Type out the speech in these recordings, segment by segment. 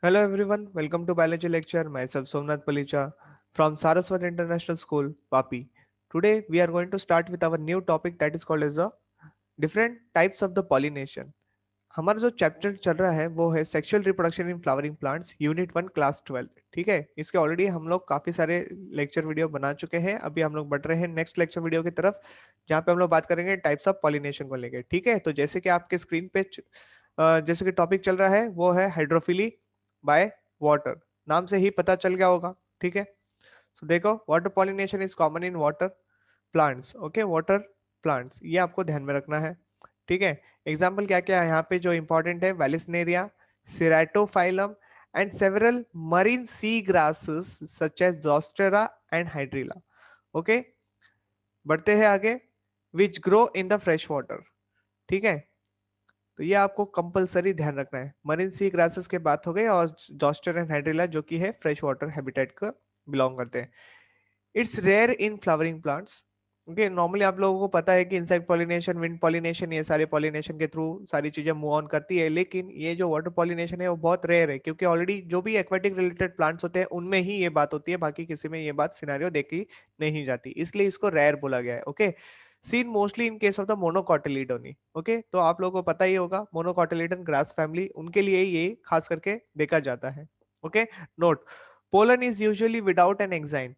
Hello everyone, welcome to biology lecture. Myself Somnath Palicha from Saraswat International School, Papi. Today we are going to start with our new topic that is called as the different types of the pollination. हमारा जो chapter चल रहा है वो है sexual reproduction in flowering plants unit 1 class 12। ठीक है, इसके ऑलरेडी हम लोग काफी सारे लेक्चर वीडियो बना चुके हैं। अभी हम लोग बढ़ रहे हैं नेक्स्ट लेक्चर वीडियो की तरफ, जहाँ पे हम लोग बात करेंगे टाइप्स ऑफ पॉलिनेशन को लेकर। ठीक है, तो जैसे कि आपके स्क्रीन पे जैसे कि टॉपिक चल रहा है वो है हाइड्रोफिली बाय वाटर। नाम से ही पता चल गया होगा। ठीक है, सो देखो, water pollination is common in water plants. Okay, water plants, ये आपको ध्यान में रखना है। ठीक है, एग्जाम्पल क्या क्या है यहाँ पे जो इंपॉर्टेंट है, vallisneria, ceratophyllum and several marine sea grasses such as zostera and hydrilla. Okay, बढ़ते हैं आगे। Which grow in the fresh water. ठीक है, तो ये आपको कंपलसरी ध्यान रखना है। मरीन सी ग्रासेस के बात हो गई, और जॉस्टर एंड हाइड्रिला जो कि है फ्रेश वाटर हैबिटेट का बिलोंग करते हैं। It's rare in flowering plants. Okay, normally आप लोगों को पता है कि इंसेक्ट पॉलिनेशन, विंड पॉलिनेशन, ये सारे पॉलिनेशन के थ्रू सारी चीजें मूव ऑन करती है, लेकिन ये जो वाटर पॉलिनेशन है वो बहुत रेयर है, क्योंकि ऑलरेडी जो भी एक्वेटिक रिलेटेड प्लांट्स होते हैं उनमें ही ये बात होती है, बाकी किसी में ये बात सिनेरियो देखी नहीं जाती, इसलिए इसको रेयर बोला गया है। Okay, seen mostly in case of the monocotyledonae. Okay, तो आप लोगों को पता ही होगा मोनोकॉटिलीडन ग्रास फैमिली, उनके लिए ये खास करके देखा जाता है। Okay, note, pollen is usually without an exine.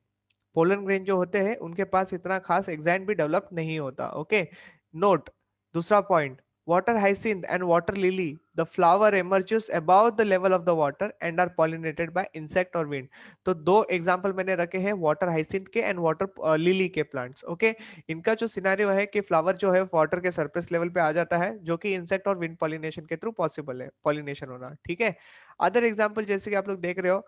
Pollen grain जो होते हैं उनके पास इतना खास एग्जाइन भी डेवलप नहीं होता। ओके, नोट, दूसरा point, water hyacinth and water lily, the flower emerges above the level of the water and are pollinated by insect or wind। तो दो एग्जांपल मैंने रखे हैं वाटर हाइसिंथ के एंड वाटर लिली के प्लांट्स। ओके, इनका जो सिनेरियो है कि फ्लावर जो है वाटर के सरफेस लेवल पे आ जाता है, जो कि इंसेक्ट और विंड पॉलिनेशन के थ्रू पॉसिबल है पॉलिनेशन होना। ठीक है, अदर एग्जांपल जैसे कि आप लोग देख रहे हो,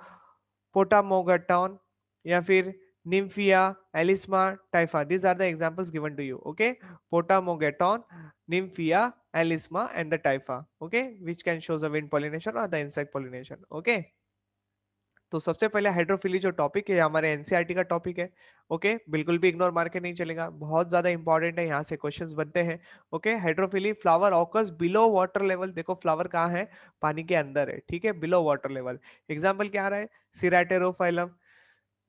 पोटामोगटॉन या फिर nymphaea, alisma, typha, these are the examples given to you. Okay, potamogeton, nymphaea, alisma and the typha. Okay, which can show the wind pollination or the insect pollination. Okay, तो सबसे पहले हाइड्रोफिली जो टॉपिक है हमारे NCERT का topic है। Okay, बिल्कुल भी इग्नोर मार के नहीं चलेगा, बहुत ज्यादा इंपॉर्टेंट है, यहाँ से क्वेश्चंस बनते हैं। Okay, hydrophily, flower occurs below water level. देखो फ्लावर कहाँ है, पानी के अंदर है। ठीक है, बिलो वाटर लेवल। एग्जाम्पल क्या आ रहा है, सिराटेरोफाइलम,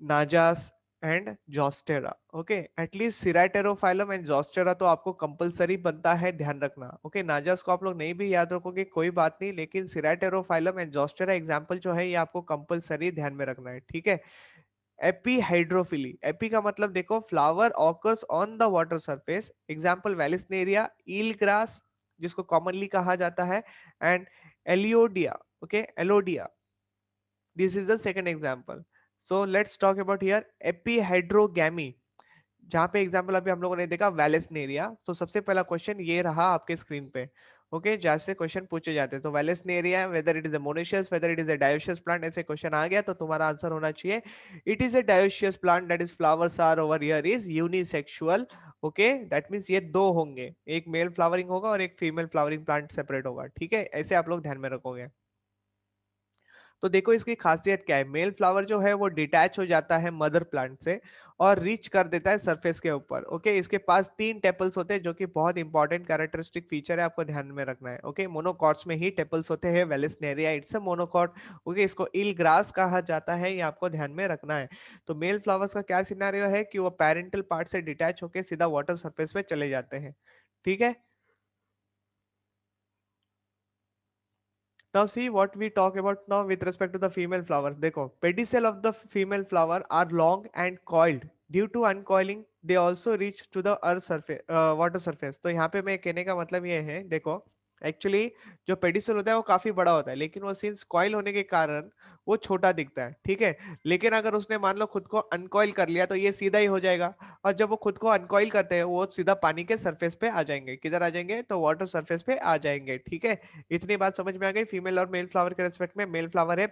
नाजास एंड जॉस्टेरा। ओके, एटलीस्ट सिराटेरोफाइलम एंड जॉस्टेरा तो आपको कंपलसरी बनता है, ध्यान रखना। ओके, नाजास को आप लोग नहीं भी याद रखोगे कोई बात नहीं, लेकिन सिराटेरोफाइलम एंड जॉस्टेरा एग्जाम्पल जो है ये आपको कंपलसरी ध्यान में रखना है। ठीक है, एपी हाइड्रोफिली, एपी का मतलब देखो flower occurs on the water surface. Example vallisneria, eel grass जिसको कॉमनली कहा जाता है, and elodea. Okay, elodea, this is the second example. So let's talk about here epihydrogamy, जहां पे एग्जाम्पल अभी हम लोगों ने देखा वेलेस्नेरिया। तो सबसे पहला क्वेश्चन ये रहा आपके स्क्रीन पे। ओके, जहां से क्वेश्चन पूछे जाते हैं, तो vallisneria whether it is a monoecious, whether it is a dioecious plant, ऐसे क्वेश्चन आ गया तो तुम्हारा आंसर होना चाहिए it is a dioecious plant, that is flowers are over here is unisexual. Okay, that means ये दो होंगे, एक मेल फ्लावरिंग होगा और एक फीमेल फ्लावरिंग प्लांट सेपरेट होगा। ठीक है, ऐसे आप लोग ध्यान में रखोगे। तो देखो इसकी खासियत क्या है, मेल फ्लावर जो है वो डिटैच हो जाता है मदर प्लांट से और रीच कर देता है सरफेस के ऊपर। ओके, इसके पास तीन टेपल्स होते हैं, जो कि बहुत इंपॉर्टेंट कैरेक्टरिस्टिक फीचर है, आपको ध्यान में रखना है। ओके, मोनोकॉट्स में ही टेपल्स होते हैं, Vallisneria it's a monocot. Okay, इसको इल ग्रास कहा जाता है, ये आपको ध्यान में रखना है। तो मेल फ्लावर्स का क्या सिनेरियो है कि वो पेरेंटल पार्ट से डिटैच होकर सीधा वाटर सरफेस पे चले जाते हैं। ठीक है, now see what we talk about now with respect to the female flowers। देखो pedicel of the female flower are long and coiled, due to uncoiling they also reach to the earth surface, water surface। तो यहाँ पे मैं कहने का मतलब ये है, देखो एक्चुअली जो पेडिसल होता है वो काफी बड़ा होता है, लेकिन वो सिंस कॉइल होने के कारण वो छोटा दिखता है। ठीक है, लेकिन अगर उसने मान लो खुद को अनकॉइल कर लिया तो ये सीधा ही हो जाएगा, और जब वो खुद को अनकॉइल करते हैं वो सीधा पानी के सरफेस पे आ जाएंगे। किधर आ जाएंगे, तो वाटर सरफेस पे आ जाएंगे। ठीक है, इतनी बात समझ में आ गई। फीमेल और मेल फ्लावर के रेस्पेक्ट में, मेल फ्लावर है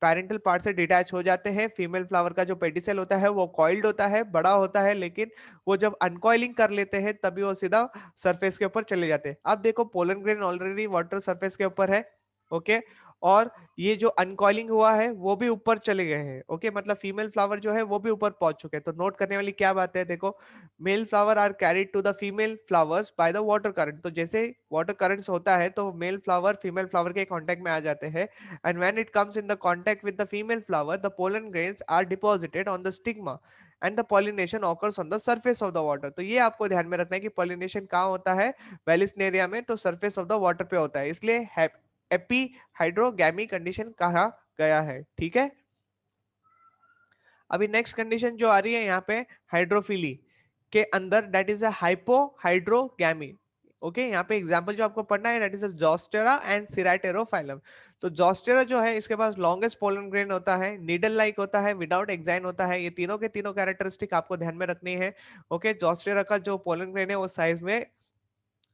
पेरेंटल पार्ट से डिटैच हो जाते हैं, फीमेल फ्लावर का जो पेडिसेल होता है वो कॉइल्ड होता है, बड़ा होता है, लेकिन वो जब अनकॉइलिंग कर लेते हैं तभी वो सीधा सरफेस के ऊपर चले जाते हैं। अब देखो pollen grain already water surface के ऊपर है। ओके, और ये जो अनकॉइलिंग हुआ है वो भी ऊपर चले गए हैं। ओके, मतलब फीमेल फ्लावर जो है वो भी ऊपर पहुंच चुके हैं। तो नोट करने वाली क्या बात है, देखो, male flower are carried to the female flowers by the water current. तो जैसे वाटर करंट्स होता है तो मेल फ्लावर फीमेल फ्लावर के कांटेक्ट में आ जाते हैं, and when it comes in the contact with the female flower the pollen grains are deposited on the stigma and the pollination occurs on the surface of the water. तो ये आपको ध्यान में रखना है कि पॉलिनेशन कहाँ होता है, वेलिस्नेरिया में, तो सरफेस ऑफ द वाटर पे होता है, इसलिए एपी हाइड्रोगैमी कंडीशन कहा गया है। ठीक है, अभी नेक्स्ट कंडीशन जो आ रही है यहाँ पे हाइड्रोफिली के अंदर, दैट इज अ हाइपोहाइड्रोगैमी। ओके, यहाँ पे एग्जांपल जो आपको पढ़ना है दैट इज जोस्टेरा एंड सिराटेरोफाइलम। तो जोस्टेरा जो है इसके पास लॉन्गेस्ट पोलन ग्रेन होता है, नीडल लाइक होता है, विदाउट एक्साइन होता है। ये तीनों के तीनों कैरेक्टरिस्टिक आपको ध्यान में रखनी है। ओके, जोस्टेरा का जो पोलन ग्रेन है वो साइज में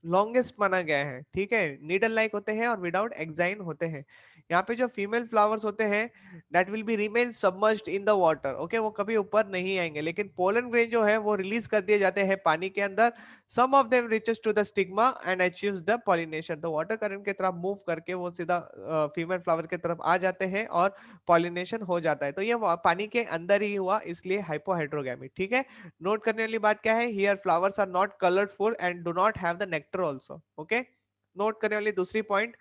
लॉन्गेस्ट माना गया है। ठीक है, नीडल लाइक होते हैं और विदाउट एक्साइन होते हैं। यहाँ पे जो फीमेल फ्लावर्स होते हैं that will be remain submerged in the water. Okay, वो कभी ऊपर नहीं आएंगे, लेकिन पोलन ग्रेन जो है वो रिलीज कर दिए जाते हैं पानी के अंदर। Some of them reaches to the stigma and achieves the pollination. तो वाटर करंट की तरफ मूव करके वो सीधा फीमेल फ्लावर की तरफ आ जाते हैं और पॉलिनेशन हो जाता है। तो ये पानी के अंदर ही हुआ, इसलिए हाइपोहाइड्रोगैमी। ठीक है, नोट करने वाली बात क्या है, here flowers are not colourful and do not have the nectar also. Okay, note करने वाली दूसरी point,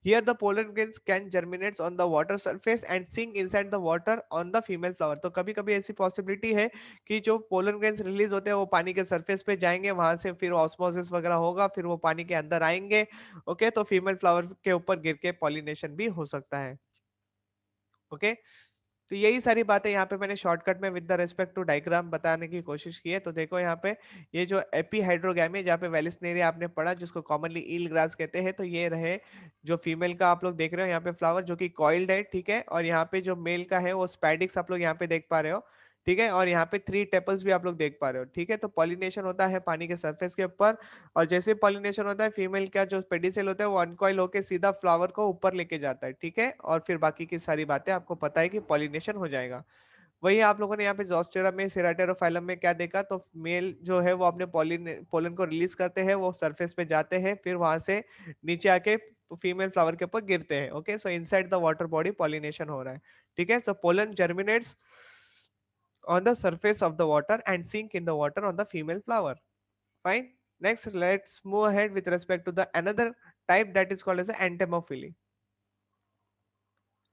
here the pollen grains can germinate on the water surface and sink inside the water on the female flower। तो कभी कभी ऐसी possibility है कि जो पोलन ग्रेन्स रिलीज होते हैं वो पानी के सरफेस पे जाएंगे, वहां से फिर ऑस्मोसिस वगैरह होगा, फिर वो पानी के अंदर आएंगे। ओके, तो फीमेल फ्लावर के ऊपर गिर के पॉलिनेशन भी हो सकता है। ओके, तो यही सारी बातें यहाँ पे मैंने शॉर्टकट में with the respect to diagram बताने की कोशिश की है। तो देखो यहाँ पे ये जो एपीहाइड्रोगैमी, जहाँ पे वेलिस्नेरिया आपने पढ़ा जिसको कॉमनली ईल ग्रास कहते हैं, तो ये रहे जो फीमेल का आप लोग देख रहे हो यहाँ पे फ्लावर जो कि कॉइल्ड है। ठीक है, और यहाँ पे जो मेल का है वो स्पैडिक्स आप लोग यहाँ पे देख पा रहे हो। ठीक है, और यहाँ पे 3 टेपल्स भी आप लोग देख पा रहे हो। ठीक है, तो पॉलिनेशन होता है पानी के सरफेस के ऊपर, और जैसे पॉलिनेशन होता है फीमेल का जो पेडिसेल होता है वो अनकॉइल होकर सीधा फ्लावर को ऊपर लेके जाता है। ठीक है, और फिर बाकी की सारी बातें आपको पता है कि पॉलिनेशन हो जाएगा। वही आप लोगों ने यहाँ पे जोस्टेरा में सेराटेरोफाइलम में क्या देखा, तो मेल जो है वो अपने पोलन को रिलीज करते हैं, वो सरफेस पे जाते हैं, फिर वहां से नीचे आके फीमेल फ्लावर के ऊपर गिरते हैं। Okay, so inside the water body pollination हो रहा है। ठीक है, so pollen germinates on the surface of the water and sink in the water on the female flower. Fine. Next, let's move ahead with respect to the another type that is called as entomophily.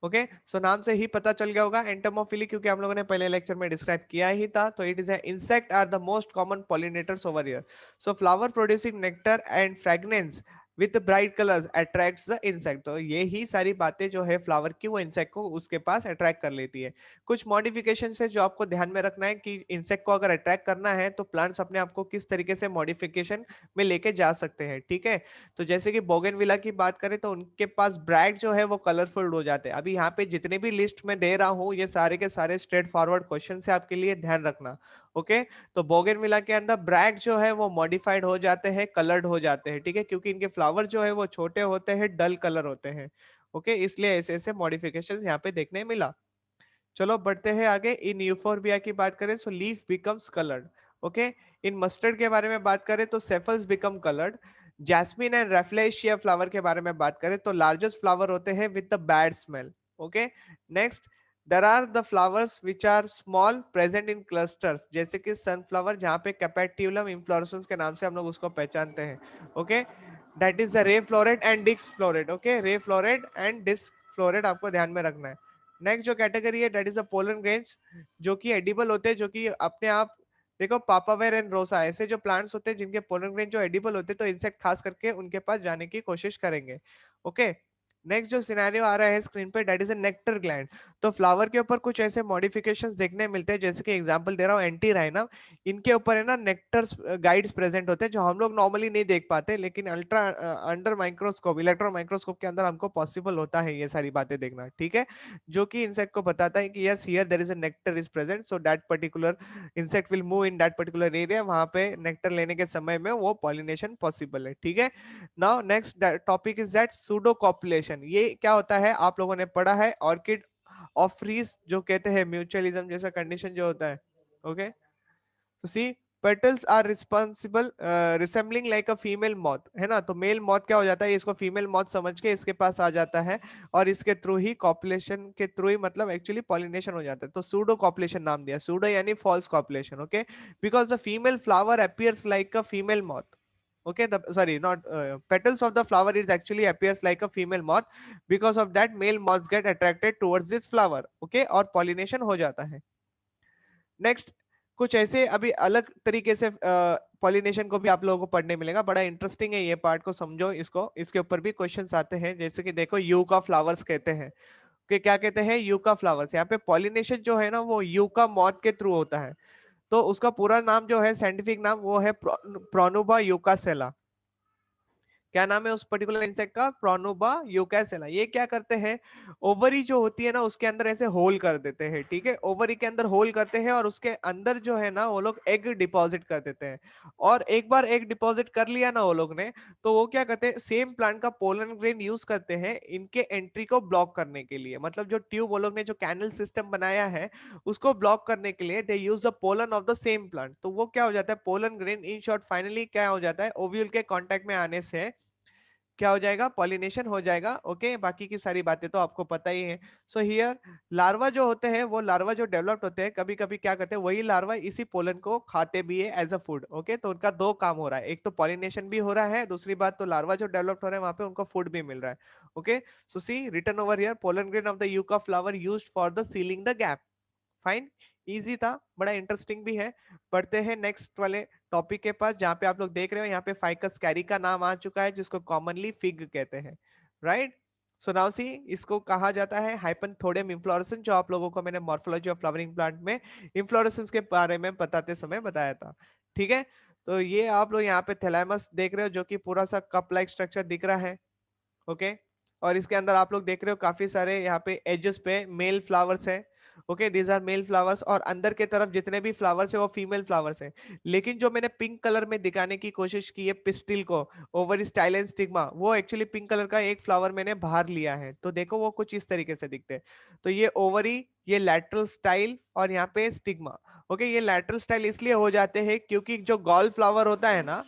Okay, so नाम से ही पता चल गया होगा entomophily, क्योंकि हम लोगों ने पहले लेक्चर में डिस्क्राइब किया ही था। तो it is insect are the most common pollinators over here. So flower producing nectar and fragrance with bright colours attracts the insect. तो ये ही सारी बातें जो है फ्लावर की वो इंसेक्ट को उसके पास अट्रैक्ट कर लेती है। कुछ मॉडिफिकेशन है जो आपको ध्यान में रखना है कि इंसेक्ट को अगर अट्रैक्ट करना है तो प्लांट्स अपने आप को किस तरीके से मॉडिफिकेशन में लेके जा सकते हैं। ठीक है, तो जैसे कि बोगनविला की बात करें तो उनके पास ब्रैग जो है वो कलरफुल हो जाते हैं। अभी यहाँ पे जितने भी लिस्ट में दे रहा हूँ ये सारे के सारे स्ट्रेट फॉरवर्ड क्वेश्चन है, आपके लिए ध्यान रखना। ओके, तो बोगनविला के अंदर ब्रैग जो है वो मॉडिफाइड हो जाते हैं, कलर्ड हो जाते हैं। ठीक है, क्योंकि इनके फ्लावर जो है वो छोटे होते हैं, डल कलर होते हैं। ओके, इसलिए ऐसे ऐसे मॉडिफिकेशन यहाँ पे देखने मिला। चलो बढ़ते हैं आगे। इन यूफोरबिया की बात करें तो लीफ बिकम्स कलर्ड। ओके, इन मस्टर्ड के बारे में बात करें तो sepals become coloured. Jasmine and rafflesia flower के बारे में बात करें तो लार्जेस्ट फ्लावर होते हैं with the bad smell. Okay, next, there are the flowers which are small present in clusters, जैसे कि सनफ्लावर जहाँ पे कैपेट्यूलम इन्फ्लोरेसेंस के नाम से हम लोग उसको पहचानते हैं। Okay, that is the ray floret and disc floret. Okay, ray floret and disc floret आपको ध्यान में रखना है। नेक्स्ट जो कैटेगरी है that is the pollen grains, जो कि एडिबल होते हैं, जो कि अपने आप, देखो पापावेर एंड रोसा ऐसे जो प्लांट्स होते हैं जिनके पोलन ग्रेन जो एडिबल होते हैं, तो इंसेक्ट खास करके उनके पास जाने की कोशिश करेंगे। ओके, नेक्स्ट जो सिनेरियो आ रहा है स्क्रीन पे that is a nectar gland. तो फ्लावर के ऊपर कुछ ऐसे मॉडिफिकेशंस देखने मिलते हैं, जैसे कि एग्जांपल दे रहा हूँ एंटी राइनम, इनके ऊपर है ना नेक्टर्स गाइड्स प्रेजेंट होते हैं जो हम लोग नॉर्मली नहीं देख पाते, लेकिन ultra under microscope electron microscope के अंदर हमको पॉसिबल होता है ये सारी बातें देखना। ठीक है, जो कि इंसेक्ट को बताता है कि yes here there is a nectar is present, so that particular insect will move in that particular area, वहां पे नेक्टर लेने के समय में वो पॉलिनेशन पॉसिबल है। ठीक है, now next topic is that pseudo copulation. ये क्या होता है, आप लोगों ने पढ़ा है ऑर्किड ऑफ फ्रीज जो कहते हैं म्यूचुअलिज्म जैसा कंडीशन जो होता है। ओके, तो see petals are responsible resembling like a female moth, है ना। तो मेल मॉथ क्या हो जाता है, इसको फीमेल मॉथ समझ के इसके पास आ जाता है और इसके थ्रू ही कॉपुलेशन के थ्रू ही मतलब एक्चुअली पॉलिनेशन हो जाता है। तो सूडो कॉपुलेशन नाम दिया, सूडो यानी false copulation, okay. Because the female flower appears like a female moth, okay, the sorry not petals of the flower is actually appears like a female moth, because of that male moths get attracted towards this flower, okay, और pollination हो जाता है। Next, कुछ ऐसे अभी अलग तरीके से पॉलिनेशन को भी आप लोगों को पढ़ने मिलेगा, बड़ा इंटरेस्टिंग है ये पार्ट, को समझो इसको, इसके ऊपर भी क्वेश्चंस आते हैं। जैसे कि देखो यूका फ्लावर्स कहते हैं, कि क्या कहते हैं, यूका फ्लावर्स। यहाँ पे पॉलिनेशन जो है ना वो यूका मॉथ के थ्रू होता है। तो उसका पूरा नाम जो है, साइंटिफिक नाम, वो है प्रोनुबा यूकासेला। क्या नाम है उस पर्टिकुलर इंसेक्ट का, प्रोनुबा यूकैसेला। ये क्या करते हैं, ओवरी जो होती है ना उसके अंदर ऐसे होल कर देते हैं, ठीक है, ओवरी के अंदर होल करते हैं और उसके अंदर जो है ना वो लोग एग डिपॉजिट कर देते हैं। और एक बार एग डिपॉजिट कर लिया ना वो लोग ने, तो वो क्या करते हैं, सेम प्लांट का पोलन ग्रेन यूज करते हैं इनके एंट्री को ब्लॉक करने के लिए। मतलब जो ट्यूब वो लोग ने जो कैनल सिस्टम बनाया है उसको ब्लॉक करने के लिए they use the pollen of the same plant. तो वो क्या हो जाता है, pollen grain in short finally क्या हो जाता है, ओव्यूल के कांटेक्ट में आने से क्या हो जाएगा, पॉलिनेशन हो जाएगा, ओके। बाकी की सारी बातें तो आपको पता ही है। सो हियर लार्वा जो होते हैं, वो लार्वा जो डेवलप्ड होते हैं, कभी कभी क्या करते हैं, वही लार्वा इसी पोलन को खाते भी है एज अ फूड, ओके। तो उनका दो काम हो रहा है, एक तो पॉलिनेशन भी हो रहा है, दूसरी बात तो लार्वा जो डेवलप्ड हो रहा है वहां पे उनको फूड भी मिल रहा है, okay. So see return over here, pollen grain of the yucca flower used for the sealing the gap. Fine, easy था, बड़ा इंटरेस्टिंग भी है। पढ़ते हैं नेक्स्ट वाले टॉपिक के पास, जहां पे आप लोग देख रहे हो यहाँ पे फाइकस कैरी का नाम आ चुका है, जिसको कॉमनली फिग कहते हैं, राइट। सो नाउ सी, इसको कहा जाता है हाइपनथोडियम इन्फ्लोरेसेंस, जो आप लोगों को मैंने मॉर्फोलॉजी ऑफ फ्लावरिंग प्लांट में इन्फ्लोरेसेंस के बारे में बताते समय बताया था, ठीक है। तो ये आप लोग यहाँ पे थैलेमस देख रहे हो, जो कि पूरा सा कप लाइक स्ट्रक्चर दिख रहा है, ओके। और इसके अंदर आप लोग देख रहे हो काफी सारे यहाँ पे एजेस पे मेल फ्लावर्स है, okay, these are male flowers. और अंदर के तरफ जितने भी फ्लावर्स है वो फीमेल फ्लावर्स हैं। लेकिन जो मैंने पिंक कलर में दिखाने की कोशिश की है पिस्टिल को, ओवर स्टाइल स्टिग्मा, वो एक्चुअली पिंक कलर का एक फ्लावर मैंने बाहर लिया है। तो देखो वो कुछ इस तरीके से दिखते हैं। तो ये ओवरी, ये लैटरल स्टाइल और यहाँ पे स्टिग्मा, ओके। ये लैटरल स्टाइल इसलिए हो जाते हैं क्योंकि जो गॉल फ्लावर होता है ना,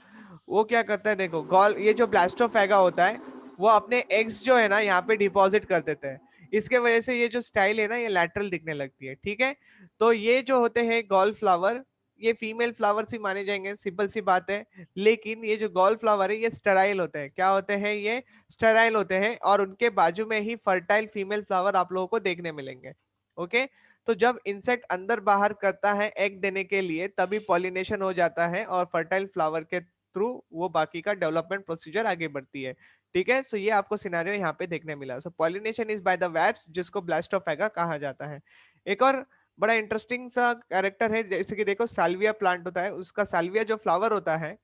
वो क्या करता है, देखो गॉल, ये जो ब्लास्टोफेगा होता है वो अपने एग्स जो है ना यहाँ पे डिपॉजिट कर देते हैं। इसके वजह से ये जो स्टाइल है ना ये लैटरल दिखने लगती है, ठीक है। तो ये जो होते हैं गॉल फ्लावर, ये फीमेल फ्लावर्स ही माने जाएंगे, सिंपल सी बात है। लेकिन ये जो गॉल फ्लावर है ये स्टेराइल होते हैं। क्या होते हैं ये, स्टेराइल होते हैं। और उनके बाजू में ही फर्टाइल फीमेल फ्लावर आप लोगों को देखने मिलेंगे, ओके। तो जब इंसेक्ट अंदर बाहर करता है एग देने के लिए, तभी पॉलिनेशन हो जाता है और फर्टाइल फ्लावर के थ्रू वो बाकी का डेवलपमेंट प्रोसीजर आगे बढ़ती है, ठीक है। सो ये आपको सिनेरियो यहाँ पे देखने मिला। So pollination is by the wasps, जिसको ब्लास्टोफेगा कहा जाता है। एक और बड़ा इंटरेस्टिंग सा कैरेक्टर है, जैसे कि देखो साल्विया प्लांट होता है, उसका साल्विया जो फ्लावर होता है,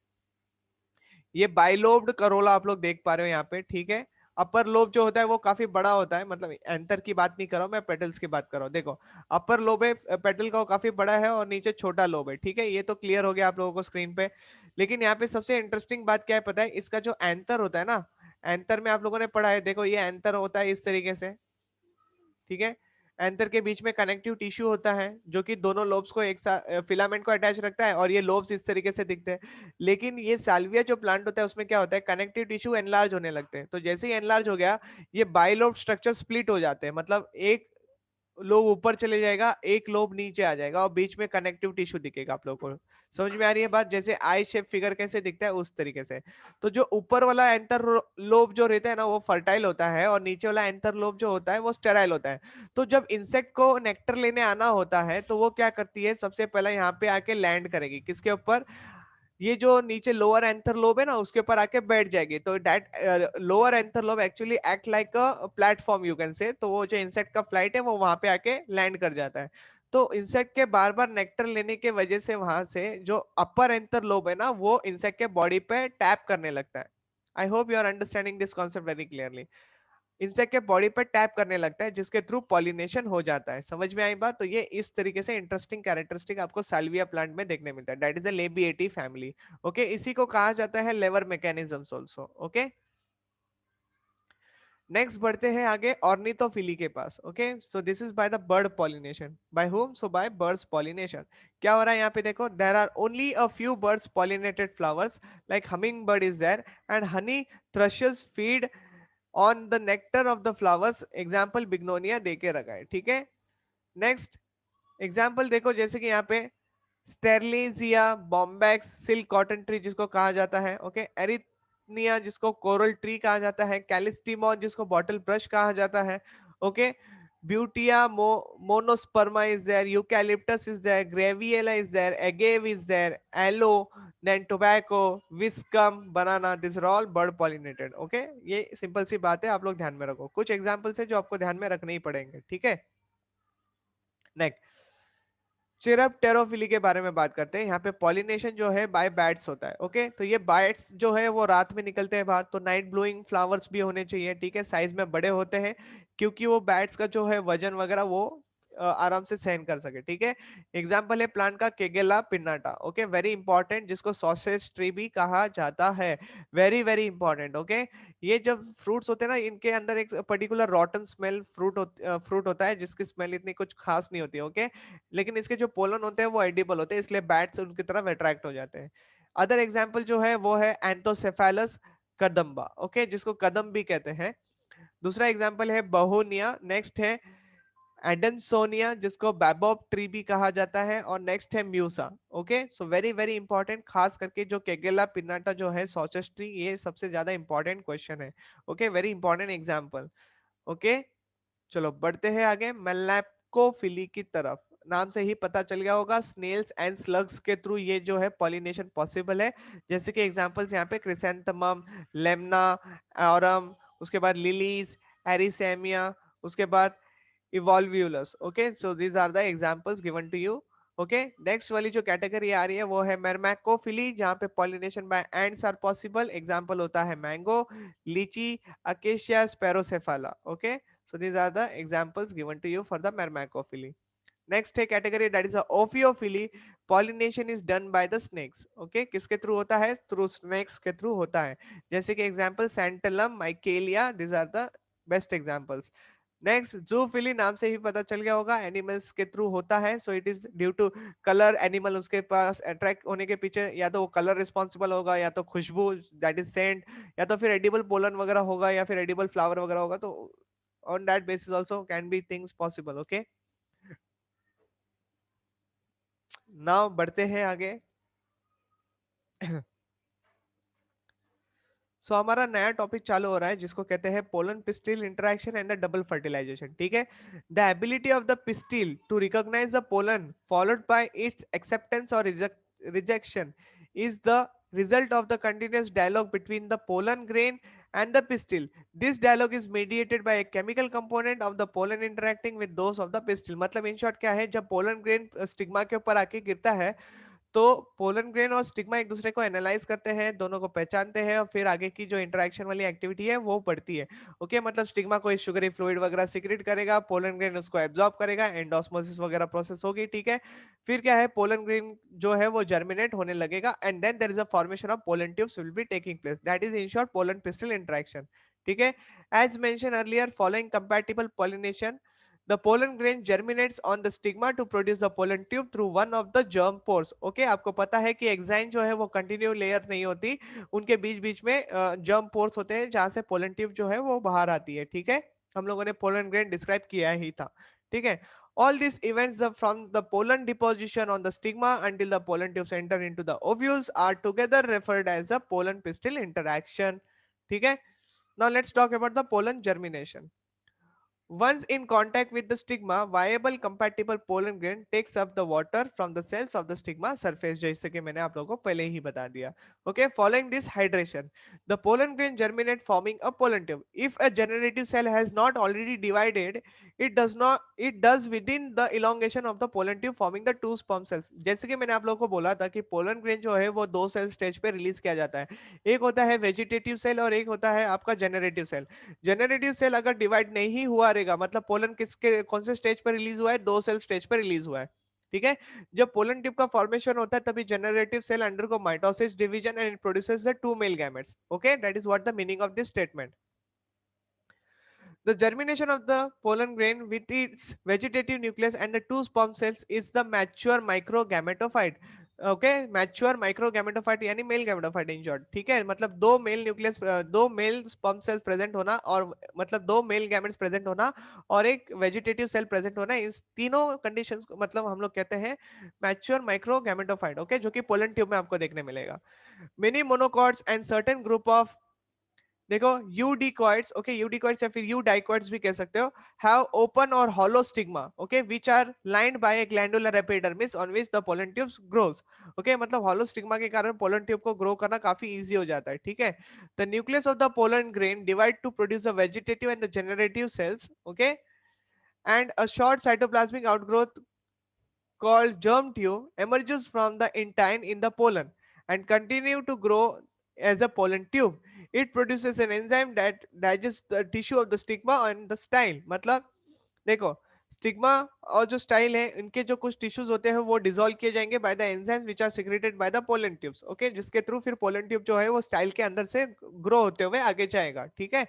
ये बाइलोब्ड करोला आप लोग देख पा रहे हो यहाँ पे, ठीक है। अपर लोब जो होता है वो काफी बड़ा होता है, मतलब एंथर की बात नहीं कर रहा हूं मैं, पेटल्स की बात कर रहा हूँ। देखो अपर लोब है पेटल का, वो काफी बड़ा है, और नीचे छोटा लोब है, ठीक है। ये तो क्लियर हो गया आप लोगों को स्क्रीन पे। लेकिन यहाँ पे सबसे इंटरेस्टिंग बात क्या है पता है, इसका जो एंथर होता है ना, एंथर में आप लोगों ने पढ़ा है, देखो ये एंथर होता है इस तरीके से, ठीक है। एंथर के बीच में कनेक्टिव टिश्यू होता है जो कि दोनों लोब्स को एक साथ फिलामेंट को अटैच रखता है, और ये लोब्स इस तरीके से दिखते हैं। लेकिन ये साल्विया जो प्लांट होता है उसमें क्या होता है, कनेक्टिव टिश्यू एनलार्ज होने लगते हैं। तो जैसे ही एनलार्ज हो गया, ये बाइलोब स्ट्रक्चर स्प्लिट हो जाते हैं, मतलब एक लोब ऊपर चले जाएगा, एक लोब नीचे आ जाएगा, और बीच में कनेक्टिव टिश्यू दिखेगा आप लोगों को। समझ में आ रही है बात, जैसे आई शेप फिगर कैसे दिखता है उस तरीके से। तो जो ऊपर वाला एंथर लोब जो रहता है ना वो फर्टाइल होता है, और नीचे वाला एंथर लोब जो होता है वो स्टेराइल होता है। तो जब इंसेक्ट को नेक्टर लेने आना होता है तो वो क्या करती है, सबसे पहले यहाँ पे आके लैंड करेगी, किसके ऊपर, ये जो नीचे लोअर एंथर लोब है ना उसके ऊपर आके बैठ जाएगी। तो that lower anther lobe actually act like a platform you can say. तो वो जो इंसेक्ट का फ्लाइट है वो वहां पे आके लैंड कर जाता है। तो इंसेक्ट के बार बार नेक्टर लेने के वजह से वहां से जो अपर एंथर लोब है ना वो इंसेक्ट के बॉडी पे टैप करने लगता है। I hope you are understanding this concept very clearly. Insect के बॉडी पर टैप करने लगता है, जिसके थ्रू पॉलिनेशन हो जाता है। समझ में आई बात। तो ये इस तरीके से इंटरेस्टिंग कैरेक्टरिस्टिक आपको साल्विया प्लांट में देखने मिलता है, that is the labiatae family, okay. इसी को कहा जाता है lever mechanisms also, okay. Next बढ़ते हैं आगे ऑर्निथोफिली के पास। Okay, so this is by the bird pollination. By hmm? So by birds pollination. क्या हो रहा है यहाँ पे देखो, there are only a few birds pollinated flowers like humming bird is there and honey thrushes feed on the nectar of the flowers. Example bignonia दे के रखा है, ठीक है। नेक्स्ट एग्जाम्पल देखो, जैसे कि यहाँ पे स्टेरलिजिया बॉम्बैक्स सिल्क कॉटन ट्री जिसको कहा जाता है, ओके, एरिथनिया जिसको कोरल ट्री कहा जाता है, कैलिस्टिमॉन जिसको बॉटल ब्रश कहा जाता है, okay, butea monosperma is there, eucalyptus is there, grevillea is there, agave is there, aloe, then tobacco, viscum, banana, this are all bird pollinated. Okay, ये सिंपल सी बात है, आप लोग ध्यान में रखो। कुछ एग्जांपल्स है जो आपको ध्यान में रखने ही पड़ेंगे, ठीक है। नेक्स्ट चिरप टेरोफिली के बारे में बात करते हैं। यहाँ पे पॉलिनेशन जो है बाय बैट्स होता है, ओके। तो ये बैट्स जो है वो रात में निकलते हैं बाहर, तो नाइट ब्लूइंग फ्लावर्स भी होने चाहिए, ठीक है, साइज में बड़े होते हैं, क्योंकि वो बैट्स का जो है वजन वगैरह वो आराम से सहन कर सके, ठीक है। एग्जाम्पल है प्लांट का केगेला पिन्नाटा, ओके, वेरी इंपॉर्टेंट, जिसको सॉसेज ट्री भी कहा जाता है, वेरी वेरी इंपॉर्टेंट, ओके। ये जब फ्रूट्स होते हैं ना, इनके अंदर एक पर्टिकुलर रॉटन स्मेल फ्रूट होता है, जिसकी स्मेल इतनी कुछ खास नहीं होती, ओके। लेकिन इसके जो पोलन होते हैं वो एडिबल होते हैं, इसलिए बैट्स उनकी तरफ अट्रैक्ट हो जाते हैं। अदर एग्जाम्पल जो है वो है एंथोसेफेलस कदम्बा, ओके, जिसको कदम भी कहते हैं। दूसरा एग्जाम्पल है बहुनिया। नेक्स्ट है एडनसोनिया जिसको बैबॉब ट्री भी कहा जाता है, और नेक्स्ट है Musa. Okay, so very very important, खास करके जो केगेला पिनाटा जो है सॉचस ट्री, ये सबसे ज्यादा इंपॉर्टेंट क्वेश्चन है, okay, very important example. Okay, चलो बढ़ते हैं आगे मैलाकोफिली की तरफ। नाम से ही पता चल गया होगा, स्नेल्स एंड स्लग्स के थ्रू ये जो है पॉलिनेशन पॉसिबल है। जैसे कि एग्जांपल्स यहाँ पे क्रिसेंथमम, लेमना, ऑरम, उसके बाद लिलीज, एरिसेमिया, उसके बाद evolvulus. Okay, so these are the examples given to you. Okay, next वाली जो कैटेगरी आ रही है वो है मेरमैकोफिली, जहाँ पे pollination by ants are possible. Example होता है mango, litchi, acacia, sphaerocephala. Okay, so these are the examples given to you for the mermacophily. Next है category that is a ophiophily. Pollination is done by the snakes. Okay, किसके through होता है? Through snakes के through होता है। जैसे कि example Santalum, Micaelia, these are the best examples. Next zoophily, नाम से ही पता चल गया होगा, एनिमल्स के थ्रू होता है, so it is due to colour. Animal उसके पास अट्रैक्ट होने के पीछे या तो वो कलर रिस्पॉन्सिबल होगा, या तो खुशबू दैट इज सेंट, या तो फिर एडिबल पोलन वगैरह होगा, या फिर एडिबल फ्लावर वगैरह होगा, तो on that basis also can be things possible, okay। now बढ़ते हैं आगे। सो हमारा नया टॉपिक चालू हो रहा है, जिसको कहते हैं pollen pistil interaction and the double fertilisation, ठीक है। The ability of the pistil to recognise the pollen followed by its acceptance और rejection is the result of the continuous dialogue between the pollen grain and the pistil. This dialogue is mediated by a chemical component of the pollen interacting with those of the pistil. मतलब in short क्या है, जब pollen grain stigma के ऊपर आके गिरता है, तो पोलन ग्रेन और स्टिग्मा एक दूसरे को एनालाइज करते हैं, दोनों को पहचानते हैं, और फिर आगे की जो इंटरेक्शन वाली एक्टिविटी है वो बढ़ती है। ओके, मतलब स्टिग्मा कोई शुगरी फ्लूइड वगैरह सिक्रेट करेगा, पोलन ग्रेन उसको एब्जॉर्ब करेगा, एंडोस्मोसिस वगैरह प्रोसेस होगी, ठीक है। फिर क्या है, पोलन ग्रेन जो है वो जर्मिनेट होने लगेगा, and then there is a formation of pollen tubes will be taking place, that is in short pollen pistil interaction, ठीक है। As mention earlier, following compatible pollination, the pollen grain germinates on the stigma to produce the pollen tube through one of the germ pores. Okay, आपको पता है कि exine जो है वो continue layer नहीं होती, उनके बीच बीच में जर्म पोर्स होते हैं, जहां से पोलन ट्यूब जो है वो बाहर आती है, ठीक है। हम लोगों ने पोलन ग्रेन डिस्क्राइब किया ही था, ठीक है। All these events from the pollen deposition on the stigma until the pollen tubes enter into the ovules are together referred as a pollen pistil interaction, ठीक है। Now let's talk about the pollen germination. Once in contact with the stigma, viable compatible pollen grain takes up the water from the cells of the stigma surface, जैसे कि मैंने आप लोगों को पहले ही बता दिया। Okay, following this hydration, the pollen grain germinate forming a pollen tube. If a generative cell has not already divided, it does not. It does within the elongation of the pollen tube, forming the two sperm cells. जैसे कि मैंने आप लोगों को बोला था कि pollen grain जो है वो दो सेल स्टेज पे रिलीज किया जाता है, एक होता है वेजिटेटिव सेल और एक होता है आपका जेनरेटिव सेल। जेनरेटिव सेल अगर डिवाइड नहीं हुआ रहेगा, मतलब पोलन किसके कौन से स्टेज पर रिलीज हुआ है, दो सेल स्टेज पर रिलीज हुआ है, ठीक है। जब पोलन टिप का फॉर्मेशन होता है तभी generative cell undergo mitosis division and it produces the two male gametes. Okay, that is what the meaning of this statement. The germination of the pollen grain with its vegetative nucleus and the two sperm cells is the mature microgametophyte. Okay, mature microgametophyte यानी male gametophyte in short, ठीक है। मतलब दो male nucleus, दो male sperm cells present होना, और मतलब दो मेल गैमेट्स प्रेजेंट होना और एक वेजिटेटिव सेल प्रेजेंट होना, इस तीनों कंडीशंस को मतलब हम लोग कहते हैं मैच्योर माइक्रोगैमेटोफाइट, ओके, जो कि पोलन ट्यूब में आपको देखने मिलेगा। Many monocots and certain group of, देखो यूडिकॉइड्स, ओके, यूडिकॉइड्स या फिर यूडाइकॉइड्स भी कह सकते हो, हैव ओपन और hollow stigma, okay, which are lined by a glandular epidermis on which the pollen tubes grows, okay, मतलब हॉलो स्टिग्मा के कारण पोलन ट्यूब को ग्रो करना काफी इजी हो जाता है, ठीक है। The nucleus of the pollen grain divide two produce the vegetative and the generative cells, okay, and a short cytoplasmic outgrowth called germ tube emerges from the intine in the pollen and continue to grow as a pollen tube. It produces an enzyme that digests the tissue of the stigma and the style. मतलब देखो, stigma और जो style है, इनके जो कुछ tissues होते हैं वो डिसॉल्व किए जाएंगे by the enzymes which are secreted by the pollen tubes, okay, जिसके थ्रू फिर पोलन ट्यूब जो है वो स्टाइल के अंदर से ग्रो होते हुए आगे जाएगा, ठीक है।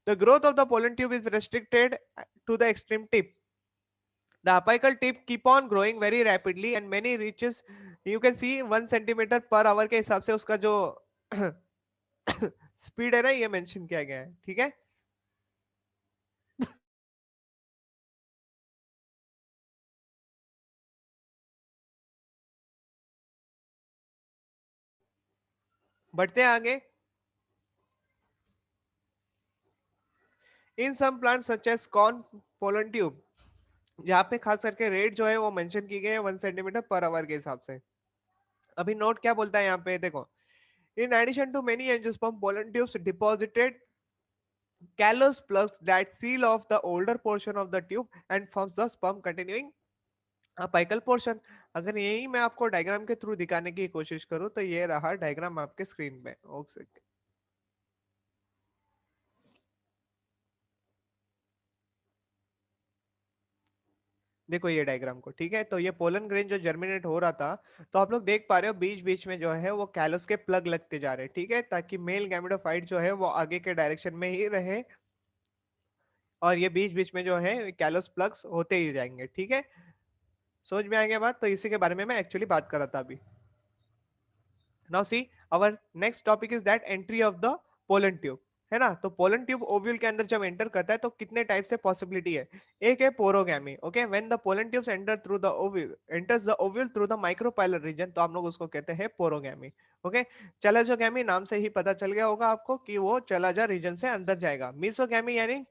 The growth of the pollen tube is restricted to the extreme tip. The apical tip keep on growing very rapidly and many reaches, you can see 1 centimeter per hour के हिसाब से उसका जो स्पीड है ना, ये मेंशन किया गया है, ठीक है। बढ़ते हैं आगे। In some plant such as corn pollen tube, यहाँ पे खास करके रेट जो है वो मेंशन की गई है 1 सेंटीमीटर पर आवर के हिसाब से। अभी नोट क्या बोलता है यहाँ पे, देखो, in addition to many angiosperm pollen tubes deposited callus plugs that seal off the older portion of the tube and forms the sperm continuing apical portion. अगर यही मैं आपको डायग्राम के थ्रू दिखाने की कोशिश करूं तो ये रहा डायग्राम आपके स्क्रीन पे, ओके। देखो ये डायग्राम को, ठीक है, तो ये पोलन ग्रेन जो जर्मिनेट हो रहा था, तो आप लोग देख पा रहे हो बीच बीच में जो है वो कैलस के प्लग लगते जा रहे हैं, ठीक है, ताकि मेल गैमेटोफाइट जो है वो आगे के डायरेक्शन में ही रहे, और ये बीच बीच में जो है कैलस प्लग्स होते ही जाएंगे, ठीक है। समझ में आ गया बात, तो इसी के बारे में मैं एक्चुअली बात कर रहा था अभी। Now see, our next topic is that entry of the pollen tube, है ना। तो पोलन ट्यूब ओव्यूल के अंदर जब एंटर करता है तो कितने टाइप से पॉसिबिलिटी है। एक है पोरोगैमी, okay, when the pollen tubes enter through the ovule, enters the ovule through the micropylar reason, तो हम लोग उसको कहते हैं पोरोगैमी, ओके। चलाजोगैमी नाम से ही पता चल गया होगा आपको कि वो चलाजा रीजन से अंदर जाएगा। मीसोगैमी यानी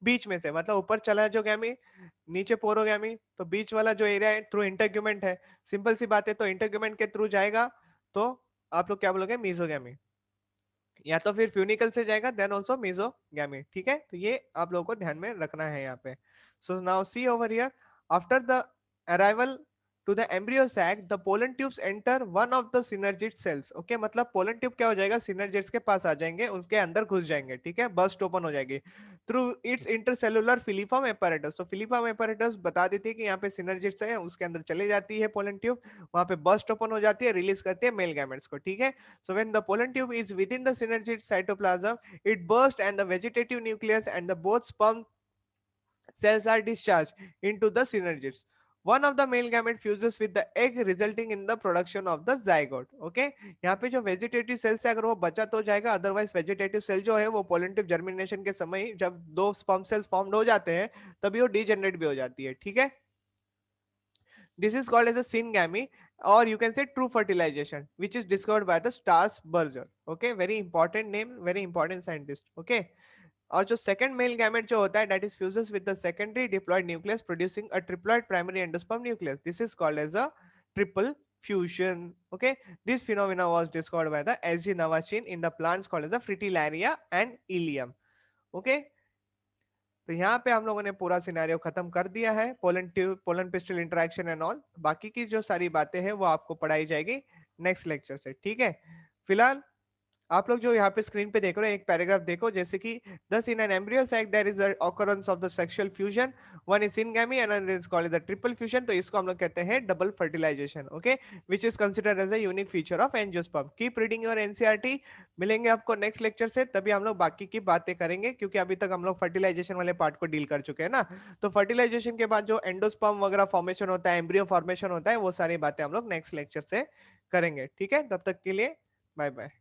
बीच में से, मतलब ऊपर चलाजोगैमी, नीचे पोरोगैमी, तो बीच वाला जो एरिया है थ्रू इंटरग्यूमेंट है, सिंपल सी बात है, तो इंटरग्यूमेंट के थ्रू जाएगा तो आप लोग क्या बोलोगे, मीजोगैमी, या तो फिर फ्यूनिकल से जाएगा देन ऑल्सो मीजोगैमी, ठीक है। तो ये आप लोगों को ध्यान में रखना है यहाँ पे। So now see over here, after the arrival to the embryo sac the pollen tubes enter one of the synergid cells, okay, मतलब पोलन ट्यूब क्या हो जाएगा, सिनर्जिड्स के पास आ जाएंगे, उसके अंदर घुस जाएंगे, ठीक है, बस्ट ओपन हो जाएगी through it's intercellular filiform apparatus. तो फिलीफॉर्म एपैरेटस बता देती है कि यहाँ पे सिनर्जिड्स है, उसके अंदर चले जाती है पोलन ट्यूब, वहां पे बस्ट ओपन हो जाती है, रिलीज करती है मेल गैमेट्स को, ठीक है। So when the pollen tube is within the synergid cytoplasm, it bursts and the vegetative nucleus and the both sperm cells are discharged into the synergids. One of the male gamete fuses with the egg resulting in the production of the zygote. Okay, यहाँ पे जो vegetative cells है अगर वो बचा तो जाएगा, otherwise vegetative cell जो है वो पोलन ट्यूब जर्मिनेशन के समय जब दो स्पर्म सेल्स फॉर्म्ड हो जाते हैं तभी वो डीजेनरेट भी हो जाती है, ठीक है। This is called as a syngamy, or you can say true fertilization, which is discovered by the Starsberger. Okay, very important name, very important scientist. Okay, और जो second male gamete जो होता है that is fuses with the secondary diploid nucleus producing a triploid primary endosperm nucleus. This is called as a triple fusion. Okay, this phenomena was discovered by the S.G. Navachin in the plants called as the Fritillaria and Ilium. Okay, तो यहाँ पे हम लोगों ने पूरा scenario खत्म कर दिया है, pollen tube, pollen pistil interaction and all. बाकी की जो सारी बातें हैं वो आपको पढ़ाई जाएगी नेक्स्ट लेक्चर से, ठीक है। फिलहाल आप लोग जो यहाँ पे स्क्रीन पे देख रहे हो एक पैराग्राफ देखो, जैसे कि thus in an embryo sac there is the occurrence of the sexual fusion, one is syngamy and another is called the triple fusion, तो इसको हम लोग कहते हैं double fertilisation. Okay, which is considered as a unique feature of angiosperm. Keep reading your NCERT. मिलेंगे आपको next lecture से, तभी हम लोग बाकी की बातें करेंगे, क्योंकि अभी तक हम लोग फर्टिलाइजेशन वाले पार्ट को डील कर चुके हैं ना। तो फर्टिलाइजेशन के बाद जो एंडोस्पर्म वगैरह फॉर्मेशन होता है, एम्ब्रियो फॉर्मेशन होता है, वो सारी बातें हम लोग नेक्स्ट लेक्चर से करेंगे। ठीक है, तब तक के लिए बाय बाय।